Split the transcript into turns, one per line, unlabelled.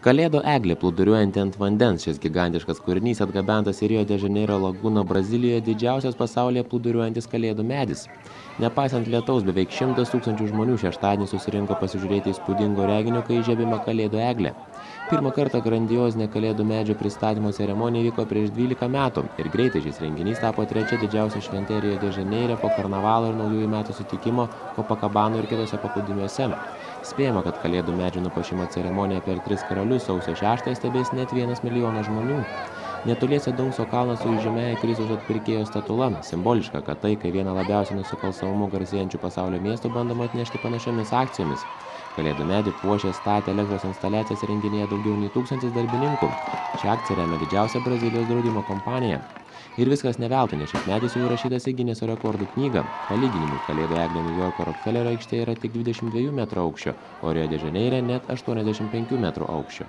Kalėdų eglė plūduriuojanti ant vandens. Šis gigantiškas kūrinys atgabentas į Rio de Janeiro lagūną Brazilijoje, didžiausias pasaulyje plūduriuojantis kalėdų medis. Nepaisant lietaus, beveik 100 000 žmonių šeštadienį susirinko pasižiūrėti įspūdingo reginio, kai įžiebima kalėdų eglė. Pirmą kartą grandiozinė kalėdų medžio pristatymo ceremonija vyko prieš 12 metų ir greitai šis renginys tapo trečia didžiausia šventė Rio de Janeire po karnavalo ir naujųjų metų sutikimo Kopakabano ir kitose paplūdimiuose. Spėjama, kad kalėdų medžio nupuošimo ceremoniją per 3 karalius sausio 6 stebės net 1 milijonas žmonių. Netoliese Dunkso kalnas su įžymiąja Kristaus atpirkėjo statula. Simboliška, kad tai, kai vieną labiausiai nusikalstamumu garsėjančių pasaulio miestų bandoma atnešti panašiomis akcijomis. Kalėdų medį puošė, statė, elektros instaliacijas renginėje daugiau nei 1000 darbininkų. Šią akciją remia didžiausia Brazilijos draudimo kompanija. Ir viskas ne veltui, nes šis medis jau įrašytas į Gineso rekordų knygą. Palyginimui, kalėdų eglė Niujorko Rokfelerio aikštėje yra tik 22 metrų aukščio, o Rio de Janeire net 85 metrų aukščio.